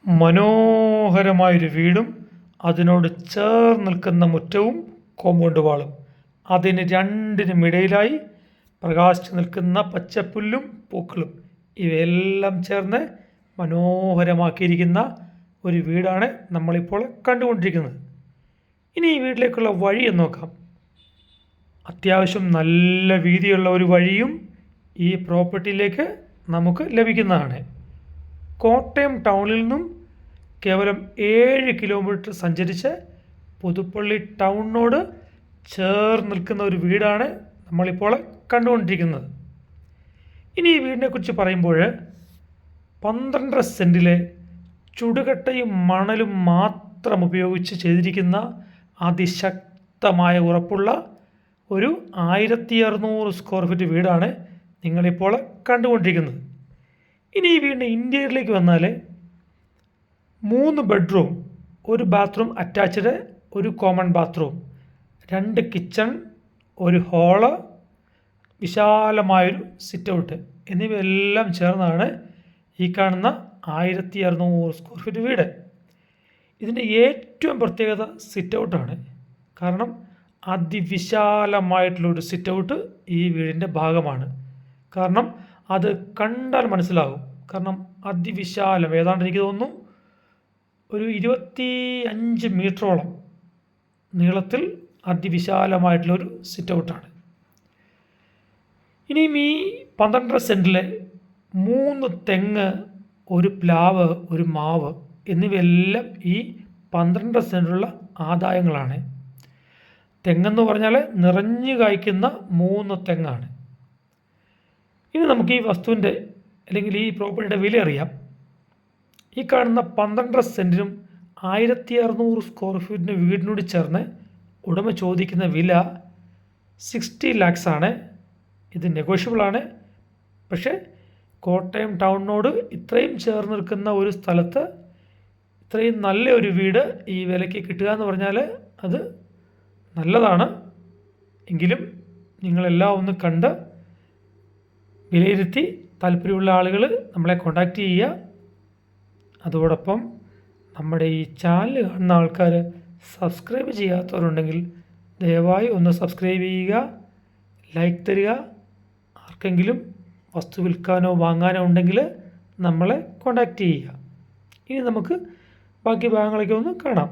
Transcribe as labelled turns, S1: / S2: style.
S1: മനോഹരമായൊരു വീടും അതിനോട് ചേർന്ന് നിൽക്കുന്ന മുറ്റവും കോമ്പൗണ്ട് വാളും, അതിന് രണ്ടിനുമിടയിലായി പ്രകാശിച്ച് നിൽക്കുന്ന പച്ചപ്പുല്ലും പൂക്കളും, ഇവയെല്ലാം ചേർന്ന് മനോഹരമാക്കിയിരിക്കുന്ന ഒരു വീടാണ് നമ്മളിപ്പോൾ കണ്ടുകൊണ്ടിരിക്കുന്നത്. ഇനി ഈ വീട്ടിലേക്കുള്ള വഴി എന്ന് നോക്കാം. അത്യാവശ്യം നല്ല വീതിയുള്ള ഒരു വഴിയും ഈ പ്രോപ്പർട്ടിയിലേക്ക് നമുക്ക് ലഭിക്കുന്നതാണ്. കോട്ടയം ടൗണിൽ നിന്നും കേവലം 7 കിലോമീറ്റർ സഞ്ചരിച്ച് പുതുപ്പള്ളി ടൗണിനോട് ചേർന്ന് നിൽക്കുന്ന ഒരു വീടാണ് നമ്മളിപ്പോൾ കണ്ടുകൊണ്ടിരിക്കുന്നത്. ഇനി ഈ വീടിനെക്കുറിച്ച് പറയുമ്പോൾ 12 സെൻറ്റിലെ ചുടുകട്ടയും മണലും മാത്രം ഉപയോഗിച്ച് ചെയ്തിരിക്കുന്ന അതിശക്തമായ ഉറപ്പുള്ള ഒരു 1600 സ്ക്വയർ ഫീറ്റ് വീടാണ് നിങ്ങളിപ്പോൾ കണ്ടുകൊണ്ടിരിക്കുന്നത്. ഇനി ഈ വീടിൻ്റെ ഇൻറ്റീരിയറിലേക്ക് വന്നാൽ 3 ബെഡ്റൂം, ഒരു ബാത്റൂം അറ്റാച്ച്ഡ്, ഒരു കോമൺ ബാത്റൂം, 2 കിച്ചൺ, ഒരു ഹാള്, വിശാലമായൊരു സിറ്റൗട്ട് എന്നിവയെല്ലാം ചേർന്നാണ് ഈ കാണുന്ന 1600 സ്ക്വയർ ഫീറ്റ് വീട്. ഇതിൻ്റെ ഏറ്റവും പ്രത്യേകത സിറ്റൗട്ടാണ്. കാരണം അതിവിശാലമായിട്ടുള്ളൊരു സിറ്റൗട്ട് ഈ വീടിൻ്റെ ഭാഗമാണ്. കാരണം അത് കണ്ടാൽ മനസ്സിലാകും. കാരണം അതിവിശാലം, ഏതാണ്ട് എനിക്ക് തോന്നുന്നു ഒരു 25 മീറ്ററോളം നീളത്തിൽ അതിവിശാലമായിട്ടുള്ളൊരു സിറ്റൗട്ടാണ്. ഇനിയും ഈ 12 സെൻറ്റിലെ 3 തെങ്ങ്, ഒരു പ്ലാവ്, ഒരു മാവ് എന്നിവയെല്ലാം ഈ 12 സെൻറ്റിലുള്ള ആദായങ്ങളാണ്. തെങ്ങെന്ന് പറഞ്ഞാൽ നിറഞ്ഞു കായ്ക്കുന്ന 3 തെങ്ങാണ്. ഇനി നമുക്ക് ഈ വസ്തുവിൻ്റെ അല്ലെങ്കിൽ ഈ പ്രോപ്പർട്ടിയുടെ വില അറിയാം. ഈ കാണുന്ന 12 സെൻറ്റിനും 1600 സ്ക്വയർ ഫീറ്റിന് വീടിനോട് ചേർന്ന് ഉടമ ചോദിക്കുന്ന വില 60 lakhs ആണ്. ഇത് നെഗോഷ്യബിളാണ്. പക്ഷേ കോട്ടയം ടൗണിനോട് ഇത്രയും ചേർന്ന് നിൽക്കുന്ന ഒരു സ്ഥലത്ത് ഇത്രയും നല്ല ഒരു വീട് ഈ വിലയ്ക്ക് കിട്ടുക എന്ന് പറഞ്ഞാൽ അത് നല്ലതാണ്. എങ്കിലും നിങ്ങളെല്ലാം ഒന്ന് കണ്ട് വിലയിരുത്തി താല്പര്യമുള്ള ആളുകൾ നമ്മളെ കോൺടാക്റ്റ് ചെയ്യുക. അതോടൊപ്പം നമ്മുടെ ഈ ചാനൽ കാണുന്ന ആൾക്കാർ സബ്സ്ക്രൈബ് ചെയ്യാത്തവരുണ്ടെങ്കിൽ ദയവായി ഒന്ന് സബ്സ്ക്രൈബ് ചെയ്യുക, ലൈക്ക് തരിക. ആർക്കെങ്കിലും വസ്തു വിൽക്കാനോ വാങ്ങാനോ ഉണ്ടെങ്കിൽ നമ്മളെ കോൺടാക്റ്റ് ചെയ്യുക. ഇനി നമുക്ക് ബാക്കി ഭാഗങ്ങളൊക്കെ ഒന്ന് കാണാം.